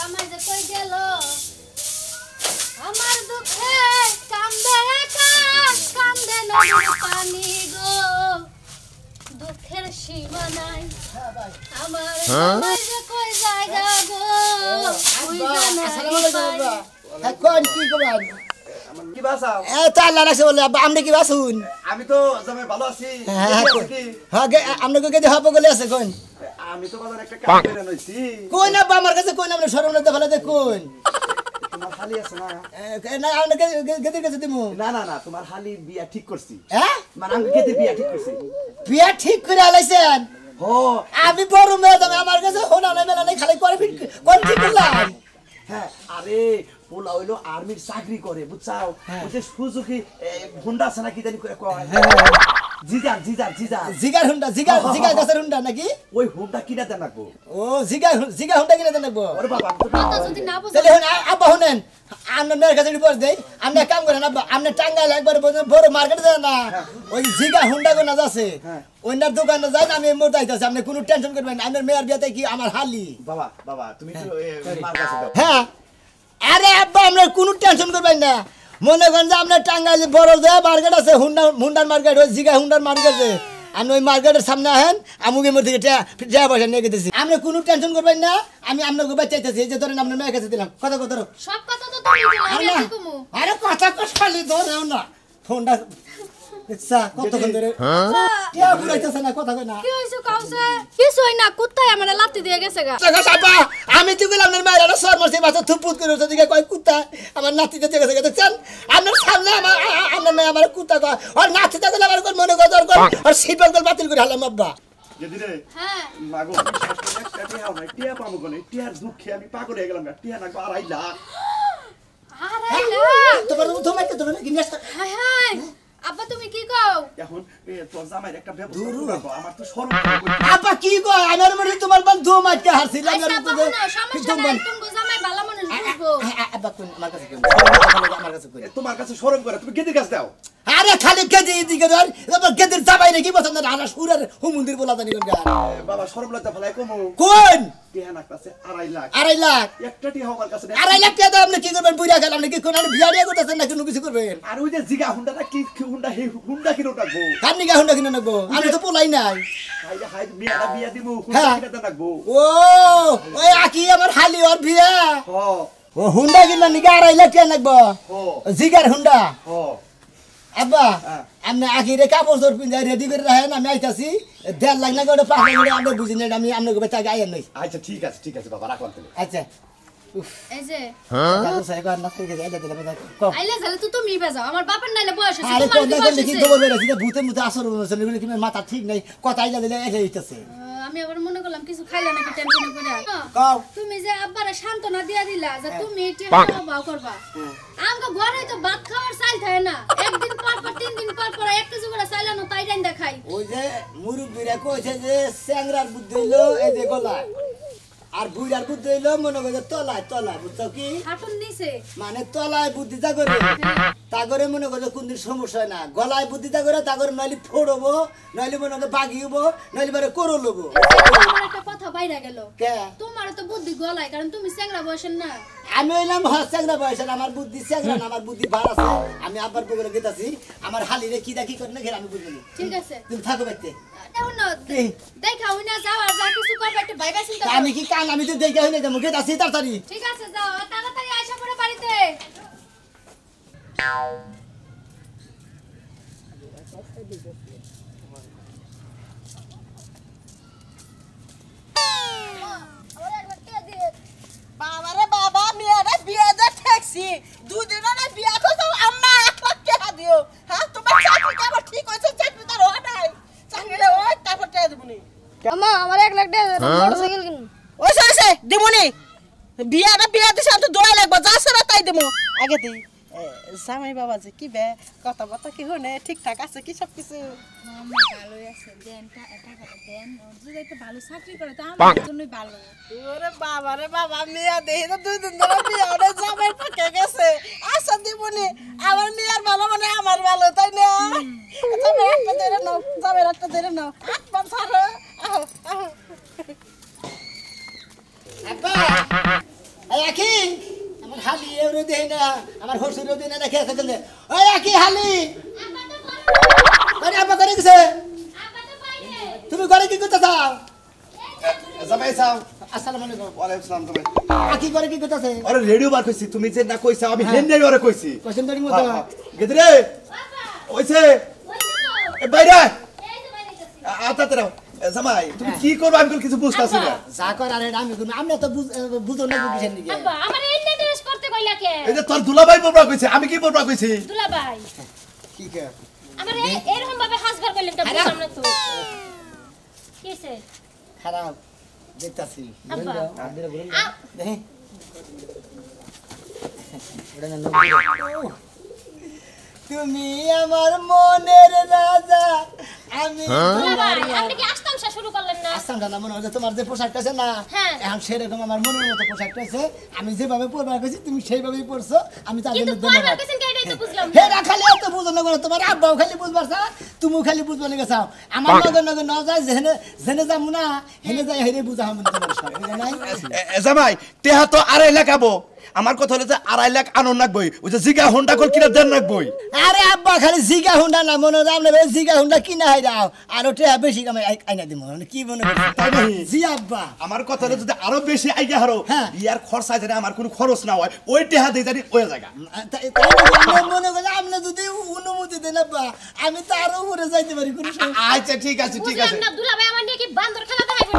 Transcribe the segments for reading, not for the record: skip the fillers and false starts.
জামাই যে কই গেল আমার দুঃখে কান্দে আকাশ কান্দে নদীর পানি গো দুঃখের সীমা নাই আমার জামাই যে কই জায়গা গো ওই জানা কোন কি করেন কি বাসাও এ তা আল্লাহ রাখছে বলে আব্বা আপনি কি বাসুন আমি তো জামাই ভালো আছি হ্যাঁ আপনি কই গেদি হবো গলে আছে কোন আমি তো বাজার একটা কাজ করে নইছি কোন আব্বা আমার কাছে কোন আপনি শরম না দেখালে দে কোন তোমার খালি আছে না না আপনি গেদি কাছে দিমু না না না তোমার খালি বিয়া ঠিক করছি হ্যাঁ মানে আমি কেটে বিয়া ঠিক করছি বিয়া ঠিক করে আলাইছেন ও আমি বড় মেয়ে তুমি আমার কাছে হোনা না মেলা নাই খালি করে কোন ঠিক করলাম হ্যাঁ আরে পোলা হইলো আর্মির চাকরি করে বুঝছাও ওই সুজুকি হুন্ডা আছে না কি জানি করে কয় জিজার জিজার জিজার জিগার হুন্ডা জিগার গাছের হুন্ডা নাকি ওই হুন্ডা কিনা দেন রাখবো ও জিগার হুন্ডা কিনে দেন নাকবো ওরে বাবা কথা যদি না বুঝো তাহলে আব্বা শুনেন আপনার মেয়ের কাছে রিপোর্ট দেই আপনি এক কাম করেন আব্বা আপনি টাঙ্গাইল একবার বড় মার্কেটে যান না ওই জিগা হুন্ডা কোনা আছে ওইনার দোকানে যাই আমি মোটা আইতাছি আপনি কোনো টেনশন করবেন না আপনার মেয়ের বিয়াতে কি আমার হালি বাবা বাবা তুমি তো মার কাছে দাও হ্যাঁ আরে আব্বা আপনার কোনো টেনশন করবেন না মনে করেন যে আপনার টাঙ্গাইল বড় যে মার্কেট আছে হুন্ডার মার্কেট ওই জিগা হুন্ডার মার্কেট আমি ওই মার্কেটের সামনে আহেন আমুকের মধ্যে টাকা পয়সা নিয়ে গেতেছি আপনি কোনো টেনশন করবেন না আমি আপনাকে বাঁচাইতেছি এই যে ধরেন আপনার মেয়ের কাছে দিলাম কথা কথা সব কথা তো তুমি দিলা আমি কি কমু আরে কথা খালি ধরেও না ফোনটা আচ্ছা কতক্ষণ ধরে টিয়া ঘুরাইতেছে না কথা কই না কি হইছে কাউছে কিছু হই না কুত্তায় আমারে লাত্তি দিয়ে গেছে গা সাবা আমি তো গেলাম আপনার মায়ের একটা সর মারছে বাচ্চা থুপুত করে ওটা দিকে কয় কুত্তা আমার নাতিতে দিয়ে গেছে দেখছেন আপনার সামনে আপনার মেয়ে আমার কুত্তা কয় আর নাতিতে গেলে আমার মনে করে দরকার আর সিট বেল্ট বাতিল করে হালাম আব্বা যদি রে হ্যাঁ মাগো টিয়া না টিয়া পাবো কোনে টিয়ার দুঃখে আমি পাগল হয়ে গেলাম টিয়া না 2.5 লাখ আরে না তোমার তোমাকে তো না কিনেছ হায় হায় আব্বা তুমি কি কও এখন তোর জামাইয়ের একটা ব্যবস্থা করব আমার তো শরম আব্বা কি কয় আমার মনে তোমার বাল ধুম আটকে হারছিলাম আচ্ছা বাবা না সমস্যা নাই তুমি জামাই ভালো মানুষ বুঝবো আব্বা কোন আমার কাছে কোন আমার কাছে কোন তোমার কাছে শরম করে তুমি কেটে গাছ দাও আরে খালি কেজি দিকে ধর এবার কেজির চাবাই নাকি পছন্দ না আনা সুরের হুমুন্দির বলা জানি কোন বাবা শরম লজ্জা ফলাই কমু কোন টিয়া না কাছে 2.5 লাখ 2.5 লাখ একটা টিয়া আমার কাছে 2.5 লাখ টাকা আপনি কি করবেন বুইরা গেল আপনি কি কোন আর বিয়া দিয়া করতেছেন না কোনো কিছু করবেন আর ওই যে জিগা হুন্ডাটা কি হুন্ডা হে হুন্ডা কিনো রাখবো কান্নি গা হুন্ডা কিনে নেবো আমি তো পোলাই নাই হাই হাই বিয়াটা বিয়া দিমু হুন্ডা কিনে রাখবো ও ওই আকি আমার হালি ওর বিয়া হ ও হুন্ডা কিনা নিগা 2.5 লাখ টাকা লাগবো হ জিগার হুন্ডা হ আব্বা আপনি আখিরে কাপড় চোর পিন্ধাই রেডি করে রাখেন আমি আইতাছি 1.5 লাখ না করে 5 লাখ করে আপনি বুঝি না আমি আপনাকে টাকা আইয়া নই আচ্ছা ঠিক আছে বাবা রাখলাম তাহলে আচ্ছা এই যে দাদু সাহেব আর নাস্তা করে আইলা দিলাম কম আইলা জালে তো তুমি বাজাও আমার বাপের নাইলে বয়স আছে আরে তোমার কোন কি বয়স দেখি কি আছে খবর বেরাছি ভূতের মতো আসর হচ্ছে এগুলো কি মাথা ঠিক নাই কথা আইলা দিলে এটা হইতাছে আমি আবার মনে করলাম কিছু খাইলা নাকি টেনশনে পড়া কও তুমি যে আব্বারে সান্তনা দিয়া দিলা যে তুমি এটা খাওয়া করবা আমগো ঘরে তো ভাত খাওয়ার চাল থাকে না একদিন পর পর 3 দিন পর পর এক কেজি করে চাইলানো তাই রাইন্দা খাই ওই যে মুরব্বিরা কইছে যে স্যাংরার বুদ্ধি হইলো এই যে গলা আর বুইড়ার বুদ্ধি হইলো মনে করে তলায় বুঝছো কি হাঁটুন নিচে মানে তলায় বুদ্ধি তা করে তা করে মনে করে কোন দিন সমস্যা হয় না গলায় বুদ্ধি তা করে তা করে নইলে ফোড়বো নইলে মনে করে বাগিবো নইলে পরে করো লবো আমার একটা কথা বাইরে গেল কে তোমার তো বুদ্ধি গলায় কারণ তুমি চ্যাংড়া বয়সের না আমি হইলাম চ্যাংরা বয়সের আমার বুদ্ধি চ্যাংরা না আমার বুদ্ধি বার আছে আমি আব্বার বগলে গেতাছি আমার হালিরে কি দেখি করে না ঘের আমি বুঝলি ঠিক আছে তুমি থাকো বাইতে দেখো না দেখা হই না যাও আর যা কিছু করবে একটু ভাইবা চিন্তা করো আমি কি কান আমি তো দেখে হই না যাবো গেতাছি তাড়াতাড়ি ঠিক আছে যাও তাড়াতাড়ি আইসা পড়ে বাড়িতে বাবারে বাবা মেয়েরা বিয়ে দে ঠেকছি দুদিন না বিয়ে করছো আম্মা 1 লাখ টাকা দিও হ্যাঁ তোমার চাকরি কেমন ঠিক হয়েছে চাকরি তার হয় নাই চাকরিটা ওই তারপর টাকা দেবনি আমা আমার 1 লাখ টাকা মোটরসাইকেল কিন ওই সরছে দেবনি বিয়ে দিছে তো দোয়া লাগবে যাচ্ছে না তাই দেবো আগে দেই জামাই বাবা যে কি বে কথা কি হনে ঠিকঠাক আছে কি সব কিছু মামা ভালোই আছে দেন টাকা দেন যদি একটা ভালো চাকরি করে তা আমার জন্যই ভালো ওরে বাবা রে বাবা মেয়ে দেই তো 2 দিন ধরে বিয়ে ওরে জামাই পাকে গেছে আচ্ছা দেবনি আমার মেয়ের ভালো মানে আমার ভালো তাই না জামাই একটা ধরে নাও জামাই একটা ধরে নাও আত্মা ছাড়ো আহ আব্বা এই আকি আমার হালি এর দেই না আমার হসুর দেই না দেখে আছে দে ওই আকি হালি আরে আব্বা করে গেছে তুমি ঘরে কি করতে চাও জামাই চাও আসসালামু আলাইকুম ওয়ালাইকুম আসসালাম জামাই আকি করে কি করতেছে আরে রেডিও বার কইছি তুমি যে না কইছাও আমি হেন নাই ওরে কইছি কোশ্চেন দাঁড়ি মতো গেদরে ওইছে এ বাইরে আতা তেরা জামাই তুমি কি করবে আমি কিছু বুঝতাছি না যা কর আরে আমি কোন আমরা তো বুঝো না বুঝছেন নাকি আব্বা আমার এই ড্রেস পরতে কইলা কে এই যে তোর দুলাভাই বলবা কইছে আমি কি বলবা কইছি দুলাভাই কি কে আমার এরকম ভাবে হাসবার করলেন তো বুঝলাম না তো কিসে খারাপ দেখতাছি আব্বা দেখি তুমি আমার মনের রাজা আমি দুলাভাই আপনি কি আস্তামশা শুরু করলেন না আসাম জানা মনে হচ্ছে তোমার যে পোশাকটা আছে না হ্যাঁ। এখন সেরকম আমার মনের মতো পোশাকটা আছে আমি যেভাবে পরবার কইছি তুমি সেইভাবেই পরছো আমি তার কিন্তু জন্য পরবার ধন্যবাদ কইছেন কে এটাই তো বুঝলাম হে না না খালি এত বুঝো না করে তোমার আব্বাও খালি বুঝবার চা তুমিও খালি বুঝবার লেগে চাও আমার নগর নগর ন যায় জেনে জেনে যাবো না হেনে যাই হেরে বুঝা হবে তোমার সব বুঝা নাই জামাই তেহা তো 2.5 লাখ আবো আমার কথা হলো যে 2.5 লাখ আনন রাখবই ওই যে জিগা হোন্ডা কল কিনা দেন রাখবই আরে আব্বা খালি জিগা হুন্ডা না মনে হয় আপনার জিগা হুন্ডা কিনা হাই দাও আর ওটা বেশি কামাই আইনা দিব কি মনে তাই নাকি? জি আব্বা আমার কথা হলো যদি আরো বেশি আইগা হারো হ্যাঁ। ইয়ার খরচা জানি আমার কোনো খরচ না হয় ওই টেহা দেই জানি ওই জায়গা তাই মনে করি আপনি যদি অনুমতি দেন আব্বা আমি তো আরো উপরে যাইতে পারি কোনো আচ্ছা ঠিক আছে ঠিক আছে বুঝলাম না দুলাভাই আমার নিয়ে কি বান্দর খেলা দেখাইবো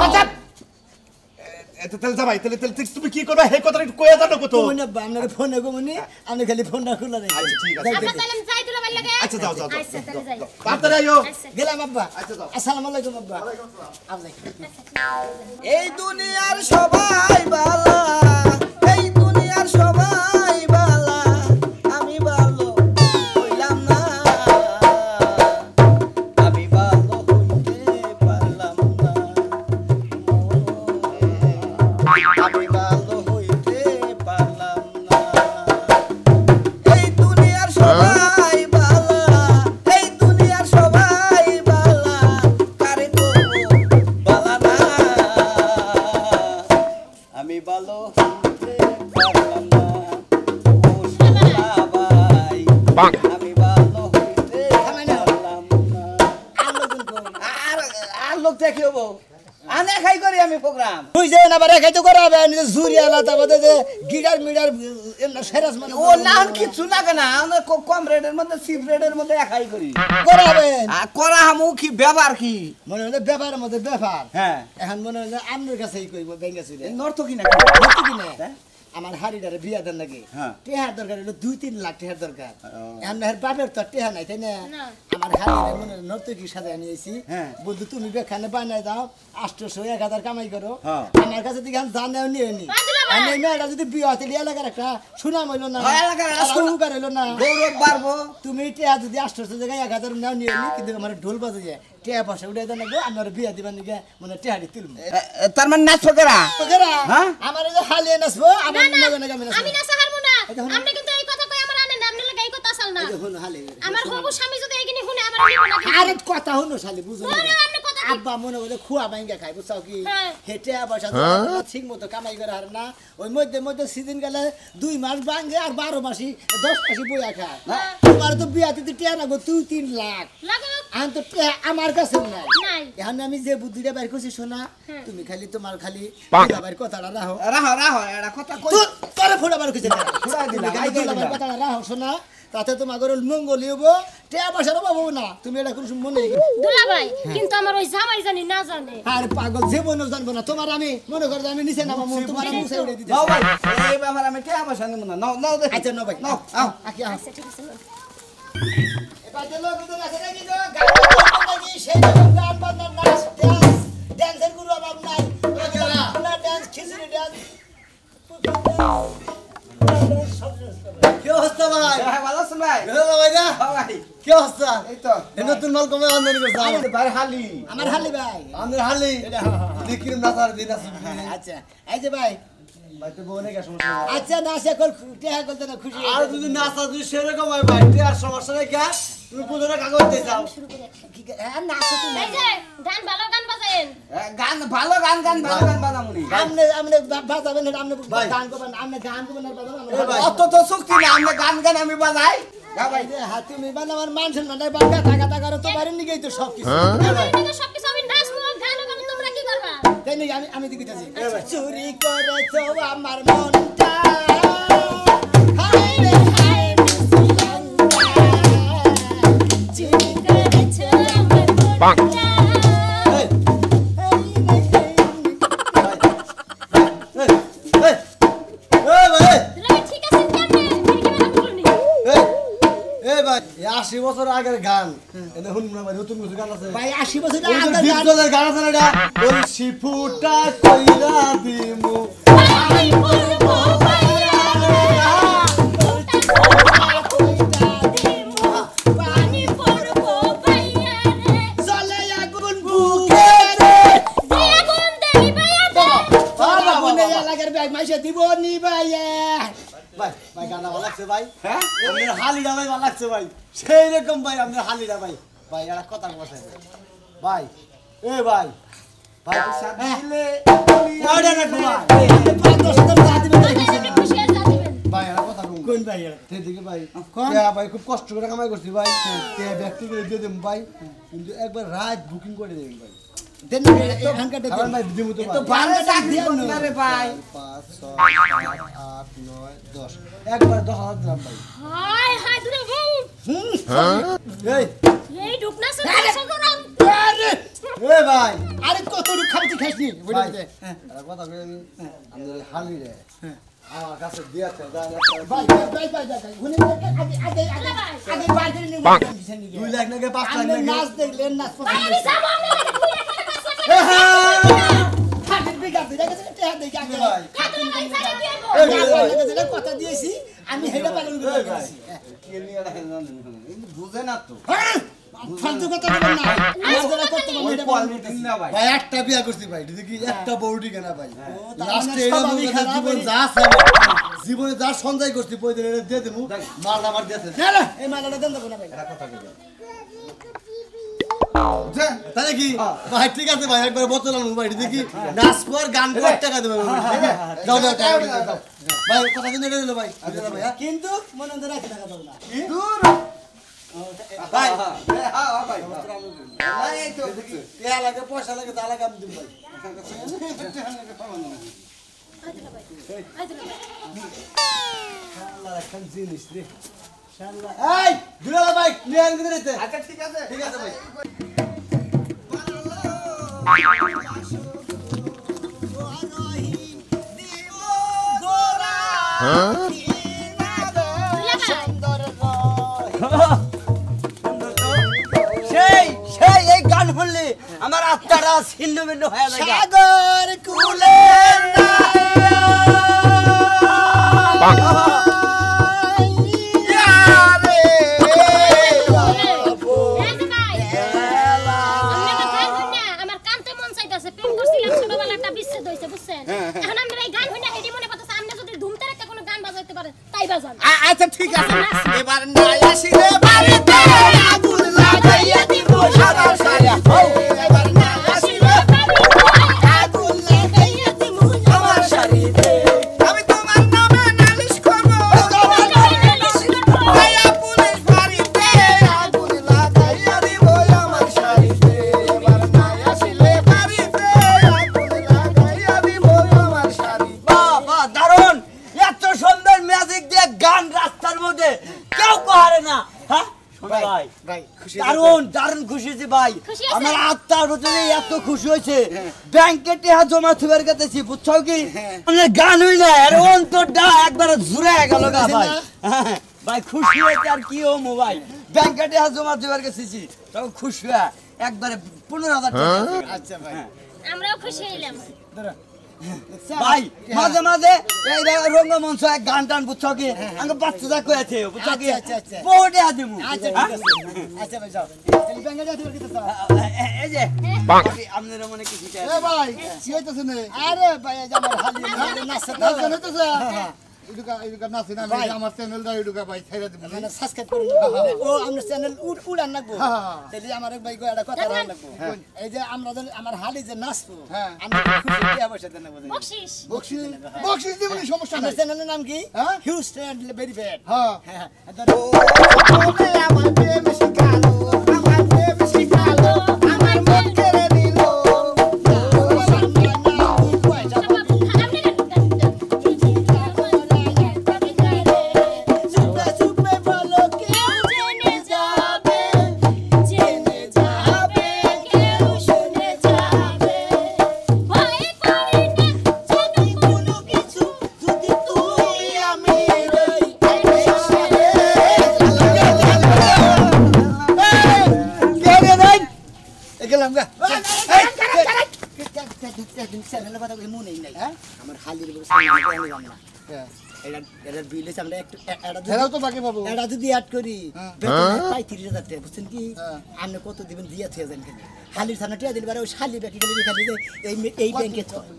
আচ্ছা তাহলে জামাই তাহলে তুমি কি করবে হে কথাটা একটু কইয়া জানো কত মনে আব্বা আপনার ফোনে গমনি আপনি খালি ফোনটা খুলে রেখে আচ্ছা, ঠিক আছে। আমরা তাহলে যাই দুলাভাই লাগে আচ্ছা যাও যাও আচ্ছা তাহলে যাই তাড়াতাড়ি আইও আচ্ছা গেলাম আব্বা আচ্ছা, যাও। আসসালামু আলাইকুম আব্বা আব্বা এই দুনিয়ার সবাই বালা এই দুনিয়ার সবাই বালা আমি ভালো হইলাম না আমি ভালো হইতে পারলাম না আমি ভালো হইতে পারলাম না এই দুনিয়ার সবাই বালা এই দুনিয়ার সবাই বালা কারে তো বালা না আমি ভালো হইতে পারলাম না ও সোনা ভাই আমি ভালো হইতে পারলাম না আর আর লোক দেখি হবো আনে খাই করি আমি প্রোগ্রাম বুঝে না বারে খাইতে করাবে নিজে জুরিয়া লাতা বাদে যে গিটার মিটার এমনা সেরাস মানে ও না কিছু লাগে না আমরা কম রেটের মধ্যে চিপ রেটের মধ্যে একাই করি করাবে আর করা হামু কি ব্যবহার কি মনে হয় ব্যাপারের মধ্যে ব্যাপার হ্যাঁ এখন মনে হয় আপনার কাছেই কইব ব্যাংকে চুরে নর্থ কি না সত্যি কি না হ্যাঁ? আমার হাড়িটারে বিয়া দেন লাগে হ্যাঁ। টেহার দরকার হলো 2-3 লাখ টেহার দরকার এখন হের বাপের তো টেহা নাই তাই না না। আমার হাড়িটারে মনে হয় নর্তকী সাজায় নিয়েছি হ্যাঁ। বলতো তুমি বেখানে বানাই দাও 800-1000 কামাই করো হ্যাঁ। আমার কাছে থেকে জানেও নিয়ে নি বাদলা ভাই। আমি মেয়েটা যদি বিয়া হতে এলাকার একটা সুনাম হইলো না হ্যাঁ, এলাকার একটা সুনাম। উপকার হইলো না গৌরব বাড়বো তুমি টেহা যদি 800 জায়গায় 1000 নাও নিয়ে নি কিন্তু আমার ঢোল বাজে যায় টেহা পয়সা উঠে দেন লাগবো আমার বিয়া দিবার নিকে মানে টেহাটি তুলবো তার মানে নাচ ফকেরা হ্যাঁ? আমার যে হালিয়ে নাচবো আমার না, না, নগে নগে আমি নাচবো আমি না সাহারমু না এই দেখুন। আপনি কিন্তু এই কথা কই আমার আনেন না আপনি লাগে এই কথা আসল না দেখুন হালিয়ে আমার হবু স্বামী যদি এইখিনি শুনে আমার নিব না কিন্তু। আরে কথা হলো শালি বুঝো না বলো, আপনি কথা কি? আব্বা মনে করে খুয়া ভাঙ্গা খাই বুঝছাও কি হ্যাঁ। হেঁটে পয়সা ঠিক মতো কামাই করে আর না ওই মধ্যে মধ্যে সিজন গেলে 2 মাস ভাঙ্গে আর 12 মাসি 10 মাসি বইয়া খায় তোমার তো বিয়া দিতে টিয়া না গো 2-3 লাখ লাগো এখন তো টিয়া আমার কাছে নাই নাই এখন আমি যে বুদ্ধিটা বের করছি শোনা তুমি খালি তোমার খালি বাবার কথাটা রাখো রাহো রাহো এটা কথা কই তোরে ফোড়া বার কইছে ফুড়াই দিলা, তুমি খালি আইডিয়া দুলাভাইয়ের দিলা। কথাটা রাখো শোনা তাতে তোমার ঘরের মঙ্গল হইবো টিয়া পয়সারও পাবো না তুমি এটা কোনো সময় মনে দুলাভাই কিন্তু আমার ওই জামাই জানি না জানে আর পাগল জীবনও জানবো না তোমার আমি মনে করো যে আমি নিচে নামা তোমার আমি উঠে উঠে দিতে নাও ভাই এই ব্যাপার আমি কে আমার সঙ্গে মনে নাও নাও দে আচ্ছা নো ভাই নাও আও আকি আও আচ্ছা ঠিক আছে নাও। এবার যে লোকজন আছে নাকি গো গান বাজনা নাকি সেই রকম গান বাজনা নাচ ডান্স ড্যান্সের গুরু আমার নাই না ডান্স খিচুড়ি ডান্স কি অবস্থা ভাই হ্যাঁ ভালো আছেন ভাই হ্যালো ভাই না হ্যাঁ ভাই কি অবস্থা এই তো এই নতুন মাল কমে আমদানি করছে আমাদের ভাই হালি আমার হালি ভাই আমাদের হালি এটা দেখি নাচার দিন আছে আচ্ছা এই যে ভাই ভাই তো বনে কে সমস্যা আচ্ছা না সে কল টেহা করতে না খুশি আর যদি নাচা যদি সেরকম হয় ভাই তে আর সমস্যা নাই কে তুমি পুজোটা কাগজ দিয়ে যাও হ্যাঁ নাচো তুমি এই যে গান ভালো গান বাজায়েন গান ভালো গান বাজামুনি আমনে বাজাবেন না আমনে গান করবেন আমনে গান করবেন না বাজাবেন অত তো শক্তি না আমরা গান আমি বাজাই ভাই হাতি মেবান আমার মান সম্মান নাই বাগা টাকা করে তো বাইরে নিয়ে তো সব কিছু আপনাদের সবকিছু আমি নাচবো গান গাবো তোমরা কি করবা তাই নাকি আমি দিতেছি চুরি করেছো আমার মনটা হায় রে হায় চুরি করেছো আমার মনটা ঠিক আছে কেমনে কি বলা বলনি 80 বছর আগের গান এটা শুনুন না ভাই নতুন কিছু গান আছে ভাই 80 বছর ওই যে আগে বিদ্যুতের গান আছে না এটা ওই শিফুটা কইরা দিমু পানি পড়বো বাইরে পানি পড়বো বাইরে চলে আগুন বুকেতে দিয়া গুন দেই বাইরে বাবা বনে লাগার ভাই মাইসে দিব নি ভাই ভাই গানা ভালো লাগছে ভাই হ্যাঁ আমাদের হালিটা ভাই ভালো লাগছে ভাই সেই রকম ভাই আমাদের হালিটা ভাই ভাই একটা কথা বলছে ভাই ভাই দিলে ওটা না তোমার খুশি আছে দিবেন ভাই একটা কথা কম কোন ভাই দেখি ভাই ভাই খুব কষ্ট করে কামাই করছি ভাই ব্যক্তি করে দিয়ে দেব ভাই কিন্তু একবার রাত বুকিং করে দেবেন ভাই দেন এখানকার কারণ ভাই দিমু তো তো ভালো চাকরি করতে রে ভাই 5 6 8 9 10 একবার 10,000 দিলাম ভাই হায় হায় দুরে বউ এই এই ঢুকনা সরকার ভাই আরে কত রুখ খাবি খাইছি বলে ভাই দে একটা কথা কই আমি হালি রে আমার কাছে দিয়েছে ভাই হুনে আগে বাইরে নিয়ে 2 লাখ নাকি 5 লাখ আপনি নাকি নাচ দেখলেন নাচ আমি যাব আমি লাগে তুই একটা কাজ খাটির বিঘা দিলে গেছে টেহা দেখি আগে ভাই কথা দিয়েছি আমি হেডা পালন করে গেছি বুঝে না তো ফালতু কথা বলেন না আমার যারা করতে পারবে এটা বলেন ভাই একটা বিয়া করছি ভাই দেখি একটা বউটি কেনা ভাই তার লাস্টে মানে সব আমি খারাপ জীবন হই। যা আছে জীবনে যা সঞ্চয় করছি পয়সা দিয়ে দেবো মালটা আমার দিয়েছে না না এই মালাটা দেন দেবো না ভাই তাহলে কি ভাই ঠিক আছে ভাই একবার বোতল আনবো ভাই দেখি নাচ পর গান পর টাকা দেবো যাও যাও টাকা দাও ভাই কথা কিন্তু এটা দিলো ভাই ভাই কিন্তু মনে মধ্যে রাখি টাকা দেবো না ভাই ভাই এই তো টাকা লাগে পয়সা লাগে তা লাগে আমি দিব ভাই আল্লাহ একটা জিনিস রে এই দুলা ভাই নিয়ে আনতে দিতে আচ্ছা ঠিক আছে ঠিক আছে ভাই সেই সেই এই গান শুনলে আমার আত্মাটা ছিন্ন ভিন্ন হয়ে যায় সাগর কুলে আমার কানতে মন চাইতাছে প্রেম করছিলাম ছোটবেলা একটা বিচ্ছেদ হইছে বুঝছেন এখন আমরা এই গান হইনা হেডি মনে করতেছে আপনি যদি ধুমতে একটা কোনো গান বাজাইতে পারেন তাই বাজান আচ্ছা ঠিক আছে এবার নাই আসিলে বাড়িতে আগুন লাগাইয়া দিব সারা সারা এবার নাই আসিলে আগুন লাগাইয়া দিব আমার শাড়িতে আমি তোমার নামে নালিশ করব আয়া পুলিশ বাড়িতে আগুন লাগাইয়া দিব আমার শাড়িতে এবার নাই আসিলে বাড়িতে আগুন লাগাইয়া দিব আমার শাড়ি বাবা দারুণ এত সুন্দর ম্যাজিক দিয়ে গান রাস্তার মধ্যে কেউ পারে না হ্যাঁ ভাই ভাই খুশি দারুণ দারুণ খুশি হয়েছি ভাই খুশি আছে? আমার আত্মার ভিতরে এত খুশি হয়েছে ব্যাংকে টাকা জমা থুবার গেতেছি বুঝছো কি মানে গান হই না আর অন্তরটা একবার জুড়ে গেল গা ভাই হ্যাঁ, ভাই খুশি হয়েছে আর কি হমু ভাই ব্যাংকে টাকা জমা থুবার গেছি তখন খুশি হয়ে একবারে 15,000 টাকা আচ্ছা ভাই আমরাও খুশি হইলাম ভাই মাঝে মাঝে এই রঙ্গমঞ্চ এক গান টান বুঝছো কি আমাকে বাচ্চাটা কয়েছে বুঝছো কি আচ্ছা, আচ্ছা, আচ্ছা। বহুটে আদিমু আচ্ছা ঠিক আছে আচ্ছা ভাই যাও তাহলে ব্যাংকে যাতে কি তো এই যে আপনারা মনে কি শিখায় এ ভাই কি হইতাছে নে আরে ভাই এই যে আমার হালি নাচছে তো। নাচন হইতাছে এডুকা নাচি না ভাই। আমার চ্যানেলটা এডুকা ভাই ছেড়ে দিব মানে সাবস্ক্রাইব করে ও আমরা চ্যানেল উড়ান লাগবো তাহলে আমার এক ভাই একটা কথা রাখা লাগবো এই যে আমরা আমার হালি যে নাচবো হ্যাঁ। আমরা খুশি টিয়া পয়সা দেন না বকশিস বকশিস বকশিস দিবনি সমস্যা আমার নাই চ্যানেলের নাম কি হ্যাঁ? হিউস্টন ভেরি ব্যাড হ্যাঁ হ্যাঁ আমার প্রেম শিখালো আমার প্রেম শিখালো আমার মন কেড়ে নিল গেলাম গা চ্যানেলের কথা মনে নাই আমার হালির এটা বিলে আমরা একটু হেরাও তো বাকি পাবো এটা যদি অ্যাড করি হ্যাঁ। বেতন পাই 30,000 টাকা বুঝছেন কি হ্যাঁ। আপনি কত দিবেন দিয়া থেকে যান কেন হালির থানা টিয়া দিলে ওই শালি ব্যাকি গেলে খালি যে এই ব্যাংকে চলে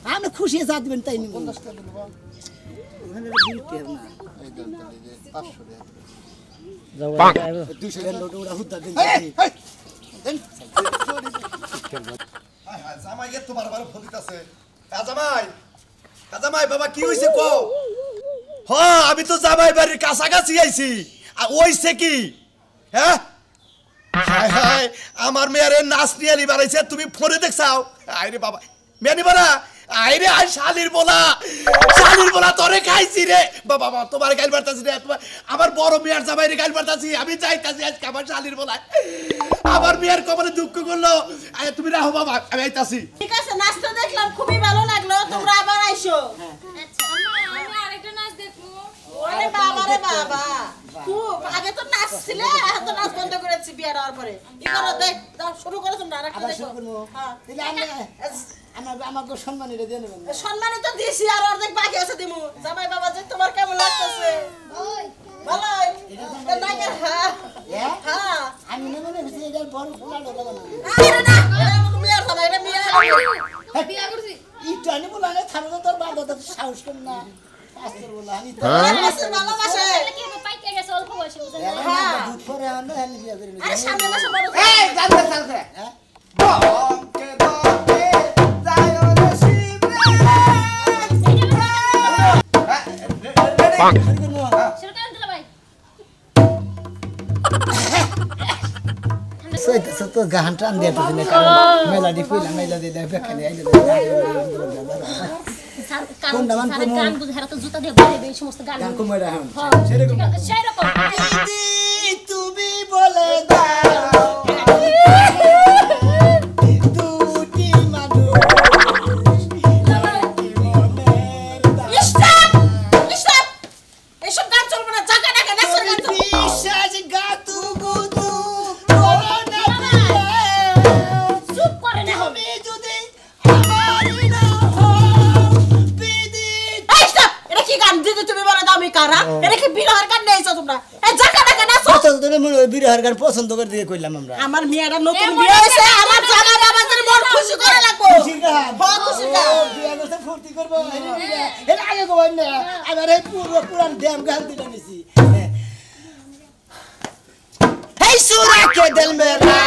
আপনি খুশি যা দিবেন তাই নিব 50 টাকা দিলো ওখানে বিলতে হবে না এই দেন 500 টাকা 200 টাকা নোট ওরা হুদ্দা দিন জামাই এত বারবার ফোন দিতেছে জামাই জামাই বাবা কি হইছে কও হ্যাঁ আমি তো জামাই বাড়ির কাছাকাছি আইছি আর ওইছে কি হ্যাঁ হায় হায় আমার মেয়ের নাচ নিয়ে নি বাড়াইছে তুমি ফোনে দেখছাও আইরে বাবা মেনি বাড়া আইরে আই শালির বলা তোরে খাইছি রে বাবা বাবা তোমার গাইল বাড়তাছি রে তোমার আমার বড় মেয়ের জামাইরে গাইল বাড়তাছি আমি যাইতাছি আজকে আমার শালির বলা আমার মেয়ের কবরে দুঃখ করলো তুমি রাহো বাবা আমি আইতাছি ঠিক আছে নাচতে দেখলাম খুবই ভালো লাগলো তোমরা আবার আইসো আচ্ছা আমি আরেকটা নাচ দেখবো ওরে বাবা রে বাবা খুব আগে তো নাচছিলে এখন তো নাচ বন্ধ করেছি বিয়ার হওয়ার পরে কি করো দেখ দাও শুরু করো তোমরা আরেকটা আবার দেখো শুরু করবো হ্যাঁ তাহলে আমাকে সম্মান এটা দিয়ে নেবেন সম্মানই তো দিছি আর অর্ধেক বাকি আছে দিমু জামাই বাবা যে তোমার কেমন লাগতেছে ওই ভালো হ্যাঁ হ্যাঁ আমি না মনে হচ্ছে এটা বড় ফুলা ডলা বানা আরে না এটা আমাকে মিয়ার জামাই এটা মিয়ার বিয়া করছি ইটো আনি বলা না থামো তোর বাবা তো সাহস কর না আস্তর বলা আমি তো ভালোবাসে তাহলে কি হবে পাইকে গেছে অল্প বয়সে বুঝেন না হ্যাঁ দুধ পরে আনো আমি বিয়া করে আরে সামনে মাসে বড় এই জানতে জানতে বংকে দকে যায় রে শিবরে শুরু করেন দিলা ভাই সইতে তো গান টান দিয়ে তো দিনে কারণ মেলাডি কইলা মেলাডি দে বেখানে আইলে কোনটা মান কোন গান বুঝে হারা তো জুতা দিয়ে বাইরে এই সমস্ত গান গান কমই রাখুন সেরকম সেরকম দিদি তুমি বলে দাও দুটি মানুষ স্টপ স্টপ এসব গান চলবে না জায়গা না নাচো গান চলবে বিশ্বাস গাতু গুতু করোনা চুপ করে না তুমি যদি আমারই না হও দিদি এই স্টপ এটা কি গান দিদি তুমি বলে দাও আমি কারা এটা কি বিরহের গান নেইছো তোমরা এই জায়গা না নাচো পছন্দ করে মনে বিরহের গান পছন্দ করে দিয়ে কইলাম আমরা আমার মেয়েরা নতুন বিয়ে হয়েছে আমার জামাই বাবাদের মন খুশি করে লাগবো খুশি গান হ্যাঁ খুশি গান ও বিয়া করতে ফুর্তি করবো এর আগে কই না আবার এই পুরান ড্যাম গান দিলা নিছি হেই সুরা কে দিল মেরা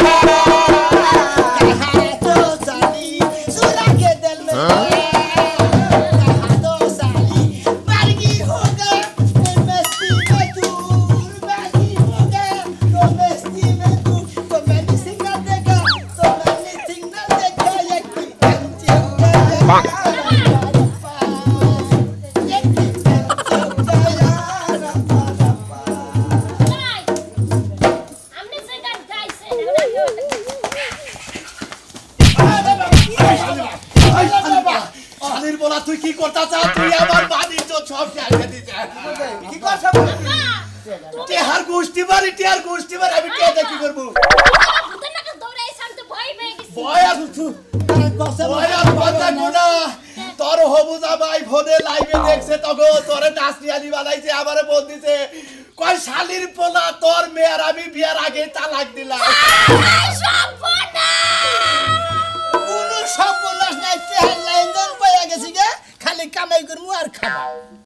কহা তো সালি সুরা কে দিল মেরা कहा तो साली बारगी होगा मैं मस्ती में दूर बारगी होगा तो मस्ती में दूर तो मैंने सिंगा देखा तो मैंने सिंगा देखा ये की पंची होगा ये की पंची होगा ভাই আমনে যে গান গাইছে শালির বলা তুই কি করতে চাস তুই আমার বাড়ির তো সব জায়গা দিতে কি করছ টেহার গোষ্ঠী বাড়ি আমি কে দেখি করব ভূতের নাকে দৌড়াই শান্ত ভয় পেয়ে গেছি ভয় আর ভয় আর কথা কোনা তোর হবু জামাই ফোনে লাইভে দেখছে তখন তোরে নাচনিয়ালি বানাইছে আমারে ফোন দিছে কয় শালির পোলা তোর মেয়ের আমি বিয়ার আগে তালাক দিলাম সর্বনাশ কামাই করবো আর খাবো